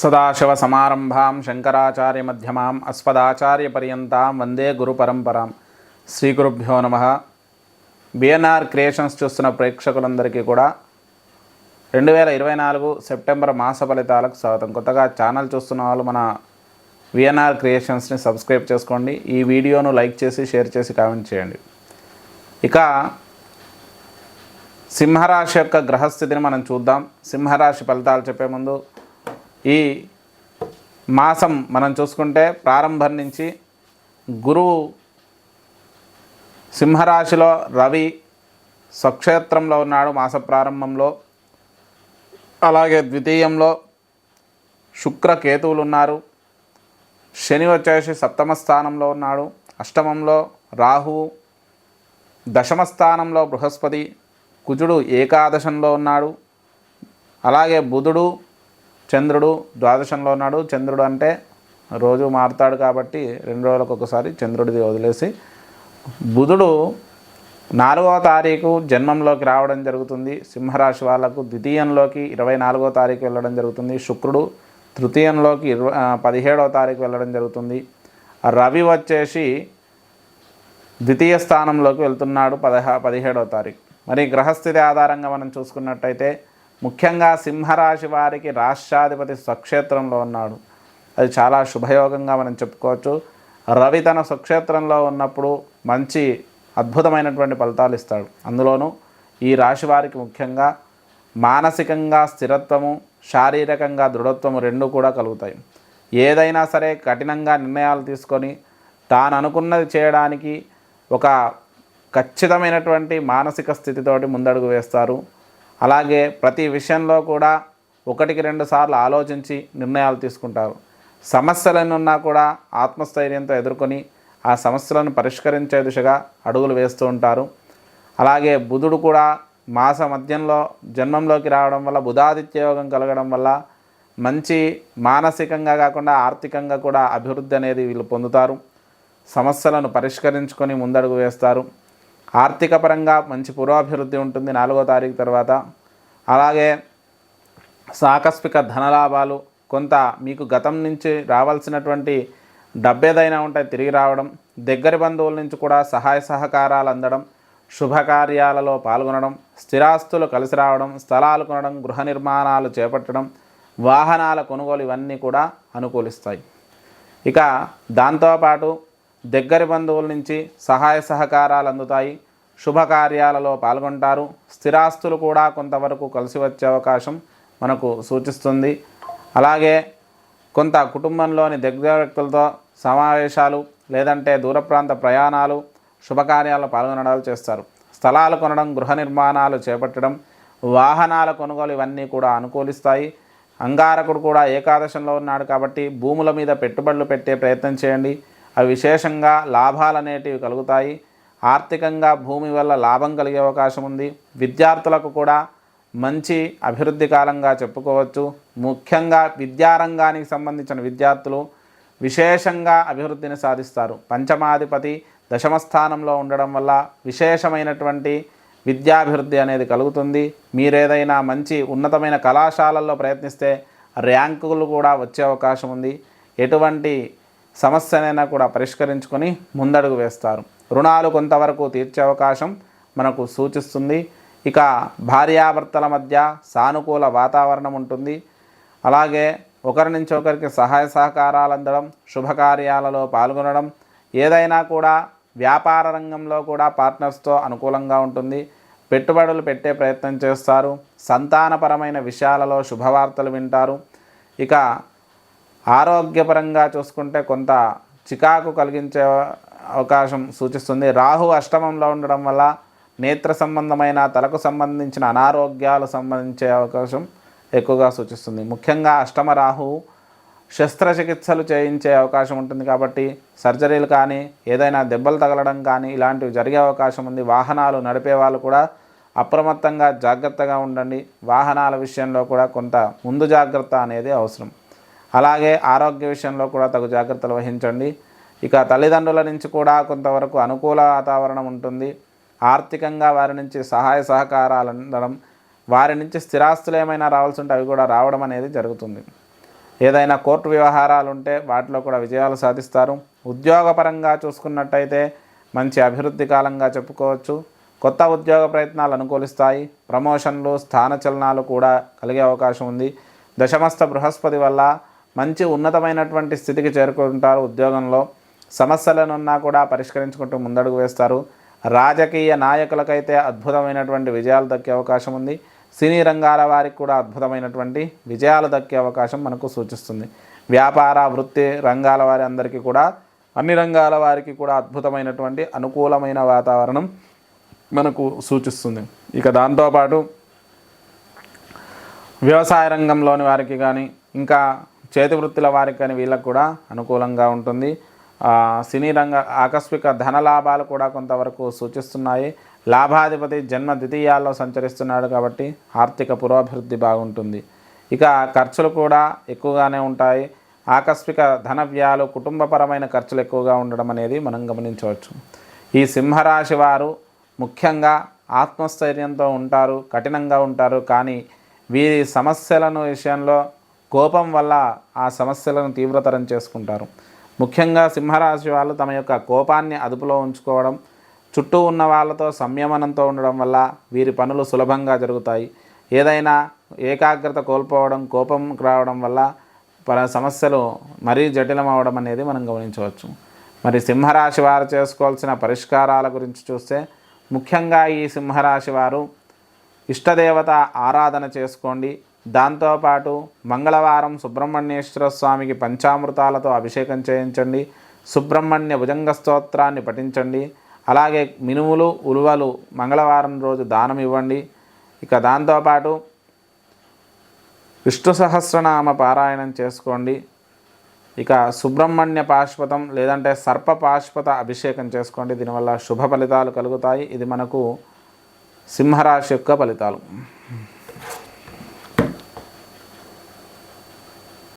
సదాశివసమారంభాం శంకరాచార్యమధ్యమాం అస్మదాచార్యపర్యంతాం వందే గురుపరంపరాం. శ్రీ గురుభ్యో నమః. BNR creations చూస్తున్న ప్రేక్షకులందరికీ కూడా 2024 సెప్టెంబర్ మాస ఫలితాలకు స్వాగతం. కొత్తగా ఛానల్ చూస్తున్న వాళ్ళు మన బిఎన్ఆర్ క్రియేషన్స్ని సబ్స్క్రైబ్ చేసుకోండి. ఈ వీడియోను లైక్ చేసి షేర్ చేసి కామెంట్ చేయండి. ఇక సింహరాశి యొక్క గ్రహస్థితిని మనం చూద్దాం. సింహరాశి ఫలితాలు చెప్పే ముందు ఈ మాసం మనం చూసుకుంటే ప్రారంభం నుంచి గురువు సింహరాశిలో, రవి స్వక్షేత్రంలో ఉన్నాడు మాస ప్రారంభంలో. అలాగే ద్వితీయంలో శుక్రకేతువులు ఉన్నారు. శని వచ్చేసి సప్తమ స్థానంలో ఉన్నాడు. అష్టమంలో రాహువు, దశమ స్థానంలో బృహస్పతి, కుజుడు ఏకాదశంలో ఉన్నాడు. అలాగే బుధుడు, చంద్రుడు ద్వాదశంలో ఉన్నాడు. చంద్రుడు అంటే రోజు మారుతాడు కాబట్టి 2 రోజులకు ఒకసారి చంద్రుడిది వదిలేసి బుధుడు 4వ తారీఖు జన్మంలోకి రావడం జరుగుతుంది. సింహరాశి వాళ్ళకు ద్వితీయంలోకి 24వ తారీఖు వెళ్ళడం జరుగుతుంది. శుక్రుడు తృతీయంలోకి 17వ తారీఖు వెళ్ళడం జరుగుతుంది. రవి వచ్చేసి ద్వితీయ స్థానంలోకి వెళ్తున్నాడు 17వ తారీఖు. మరి గ్రహస్థితి ఆధారంగా మనం చూసుకున్నట్టయితే ముఖ్యంగా సింహరాశి వారికి రాష్ట్రాధిపతి స్వక్షేత్రంలో ఉన్నాడు. అది చాలా శుభయోగంగా మనం చెప్పుకోవచ్చు. రవి తన స్వక్షేత్రంలో ఉన్నప్పుడు మంచి అద్భుతమైనటువంటి ఫలితాలు ఇస్తాడు. అందులోనూ ఈ రాశి వారికి ముఖ్యంగా మానసికంగా స్థిరత్వము, శారీరకంగా దృఢత్వము రెండూ కూడా కలుగుతాయి. ఏదైనా సరే కఠినంగా నిర్ణయాలు తీసుకొని తాను అనుకున్నది చేయడానికి ఒక ఖచ్చితమైనటువంటి మానసిక స్థితితోటి ముందడుగు వేస్తారు. అలాగే ప్రతి విషయంలో కూడా 1-2 సార్లు ఆలోచించి నిర్ణయాలు తీసుకుంటారు. సమస్యలనున్నా కూడా ఆత్మస్థైర్యంతో ఎదుర్కొని ఆ సమస్యలను పరిష్కరించే దిశగా అడుగులు వేస్తూ ఉంటారు. అలాగే బుధుడు కూడా మాస మధ్యంలో జన్మంలోకి రావడం వల్ల, బుధాదిత్య యోగం కలగడం వల్ల మంచి మానసికంగా కాకుండా ఆర్థికంగా కూడా అభివృద్ధి అనేది వీళ్ళు పొందుతారు. సమస్యలను పరిష్కరించుకొని ముందడుగు వేస్తారు. ఆర్థిక పరంగా మంచి పురోభివృద్ధి ఉంటుంది 4వ తారీఖు తర్వాత. అలాగే ఆకస్మిక ధనలాభాలు, కొంత మీకు గతం నుంచి రావాల్సినటువంటి డబ్బు ఏదైనా ఉంటే తిరిగి రావడం, దగ్గరి బంధువుల నుంచి కూడా సహాయ సహకారాలు అందడం, శుభకార్యాలలో పాల్గొనడం, స్థిరాస్తులు కలిసి రావడం, స్థలాలు కొనడం, గృహ నిర్మాణాలు చేపట్టడం, వాహనాల కొనుగోలు ఇవన్నీ కూడా అనుకూలిస్తాయి. ఇక దాంతోపాటు దగ్గరి బంధువుల నుంచి సహాయ సహకారాలు అందుతాయి. శుభకార్యాలలో పాల్గొంటారు. స్థిరాస్తులు కూడా కొంతవరకు కలిసి వచ్చే అవకాశం మనకు సూచిస్తుంది. అలాగే కొంత కుటుంబంలోని దగ్గర వ్యక్తులతో సమావేశాలు, లేదంటే దూర ప్రాంత ప్రయాణాలు, శుభకార్యాల్లో పాల్గొనడాలు చేస్తారు. స్థలాలు కొనడం, గృహ నిర్మాణాలు చేపట్టడం, వాహనాల కొనుగోలు ఇవన్నీ కూడా అనుకూలిస్తాయి. అంగారకుడు కూడా ఏకాదశంలో ఉన్నాడు కాబట్టి భూముల మీద పెట్టుబడులు పెట్టే ప్రయత్నం చేయండి. అవి విశేషంగా లాభాలు అనేటివి కలుగుతాయి. ఆర్థికంగా భూమి వల్ల లాభం కలిగే అవకాశం ఉంది. విద్యార్థులకు కూడా మంచి అభివృద్ధి కాలంగా చెప్పుకోవచ్చు. ముఖ్యంగా విద్యారంగానికి సంబంధించిన విద్యార్థులు విశేషంగా అభివృద్ధిని సాధిస్తారు. పంచమాధిపతి దశమ స్థానంలో ఉండడం వల్ల విశేషమైనటువంటి విద్యాభివృద్ధి అనేది కలుగుతుంది. మీరేదైనా మంచి ఉన్నతమైన కళాశాలల్లో ప్రయత్నిస్తే ర్యాంకులు కూడా వచ్చే అవకాశం ఉంది. ఎటువంటి సమస్యనైనా కూడా పరిష్కరించుకొని ముందడుగు వేస్తారు. రుణాలు కొంతవరకు తీర్చే అవకాశం మనకు సూచిస్తుంది. ఇక భార్యాభర్తల మధ్య సానుకూల వాతావరణం ఉంటుంది. అలాగే ఒకరి నుంచి ఒకరికి సహాయ సహకారాలు అందడం, శుభకార్యాలలో పాల్గొనడం, ఏదైనా కూడా వ్యాపార రంగంలో కూడా పార్ట్నర్స్తో అనుకూలంగా ఉంటుంది. పెట్టుబడులు పెట్టే ప్రయత్నం చేస్తారు. సంతానపరమైన విషయాలలో శుభవార్తలు వింటారు. ఇక ఆరోగ్యపరంగా చూసుకుంటే కొంత చికాకు కలిగించే అవకాశం సూచిస్తుంది. రాహు అష్టమంలో ఉండడం వల్ల నేత్ర సంబంధమైన, తలకు సంబంధించిన అనారోగ్యాలు సంబంధించే అవకాశం ఎక్కువగా సూచిస్తుంది. ముఖ్యంగా అష్టమ రాహువు శస్త్రచికిత్సలు చేయించే అవకాశం ఉంటుంది కాబట్టి సర్జరీలు కానీ, ఏదైనా దెబ్బలు తగలడం కానీ ఇలాంటివి జరిగే అవకాశం ఉంది. వాహనాలు నడిపే వాళ్ళు కూడా అప్రమత్తంగా జాగ్రత్తగా ఉండండి. వాహనాల విషయంలో కూడా కొంత ముందు జాగ్రత్త అనేది అవసరం. అలాగే ఆరోగ్య విషయంలో కూడా తగు జాగ్రత్తలు వహించండి. ఇక తల్లిదండ్రుల నుంచి కూడా కొంతవరకు అనుకూల వాతావరణం ఉంటుంది. ఆర్థికంగా వారి నుంచి సహాయ సహకారాలు అందడం, వారి నుంచి స్థిరాస్తులు ఏమైనా రావాల్సి ఉంటే అవి కూడా రావడం అనేది జరుగుతుంది. ఏదైనా కోర్టు వ్యవహారాలు ఉంటే వాటిలో కూడా విజయాలు సాధిస్తారు. ఉద్యోగపరంగా చూసుకున్నట్టయితే మంచి అభివృద్ధి కాలంగా చెప్పుకోవచ్చు. కొత్త ఉద్యోగ ప్రయత్నాలు అనుకూలిస్తాయి. ప్రమోషన్లు, స్థానచలనాలు కూడా కలిగే అవకాశం ఉంది. దశమస్థ బృహస్పతి వల్ల మంచి ఉన్నతమైనటువంటి స్థితికి చేరుకుంటారు. ఉద్యోగంలో సమస్యలనున్నా కూడా పరిష్కరించుకుంటూ ముందడుగు వేస్తారు. రాజకీయ నాయకులకైతే అద్భుతమైనటువంటి విజయాలు దక్కే అవకాశం ఉంది. సినీ రంగాల వారికి కూడా అద్భుతమైనటువంటి విజయాలు దక్కే అవకాశం మనకు సూచిస్తుంది. వ్యాపార, వృత్తి రంగాల వారి అందరికీ కూడా, అన్ని రంగాల వారికి కూడా అద్భుతమైనటువంటి అనుకూలమైన వాతావరణం మనకు సూచిస్తుంది. ఇక దాంతోపాటు వ్యవసాయ రంగంలోని వారికి కానీ, ఇంకా చేతి వృత్తుల వారికి కానీ వీళ్ళకు కూడా అనుకూలంగా ఉంటుంది. సినీ రంగ ఆకస్మిక ధన లాభాలు కూడా కొంతవరకు సూచిస్తున్నాయి. లాభాధిపతి జన్మ ద్వితీయాల్లో సంచరిస్తున్నాడు కాబట్టి ఆర్థిక పురోభివృద్ధి బాగుంటుంది. ఇక ఖర్చులు కూడా ఎక్కువగానే ఉంటాయి. ఆకస్మిక ధన వ్యయాలు, కుటుంబపరమైన ఖర్చులు ఎక్కువగా ఉండడం అనేది మనం గమనించవచ్చు. ఈ సింహరాశి వారు ముఖ్యంగా ఆత్మస్థైర్యంతో ఉంటారు, కఠినంగా ఉంటారు. కానీ వీరి సమస్యలను విషయంలో కోపం వల్ల ఆ సమస్యలను తీవ్రతరం చేసుకుంటారు. ముఖ్యంగా సింహరాశి వాళ్ళు తమ యొక్క కోపాన్ని అదుపులో ఉంచుకోవడం, చుట్టూ ఉన్న వాళ్ళతో సంయమనంతో ఉండడం వల్ల వీరి పనులు సులభంగా జరుగుతాయి. ఏదైనా ఏకాగ్రత కోల్పోవడం, కోపం రావడం వల్ల సమస్యలు మరీ జటిలం అవడం అనేది మనం గమనించవచ్చు. మరి సింహరాశి వారు చేసుకోవాల్సిన పరిష్కారాల గురించి చూస్తే, ముఖ్యంగా ఈ సింహరాశి వారు ఇష్టదేవత ఆరాధన చేసుకోండి. దాంతోపాటు మంగళవారం సుబ్రహ్మణ్యేశ్వర స్వామికి పంచామృతాలతో అభిషేకం చేయించండి. సుబ్రహ్మణ్య భుజంగ స్తోత్రాన్ని పఠించండి. అలాగే మినుములు, ఉలువలు మంగళవారం రోజు దానం ఇవ్వండి. ఇక దాంతోపాటు విష్ణు సహస్రనామ పారాయణం చేసుకోండి. ఇక సుబ్రహ్మణ్య పాశ్వతం లేదంటే సర్ప పాశ్వత అభిషేకం చేసుకోండి. దీనివల్ల శుభ ఫలితాలు కలుగుతాయి. ఇది మనకు సింహరాశి యొక్క ఫలితాలు.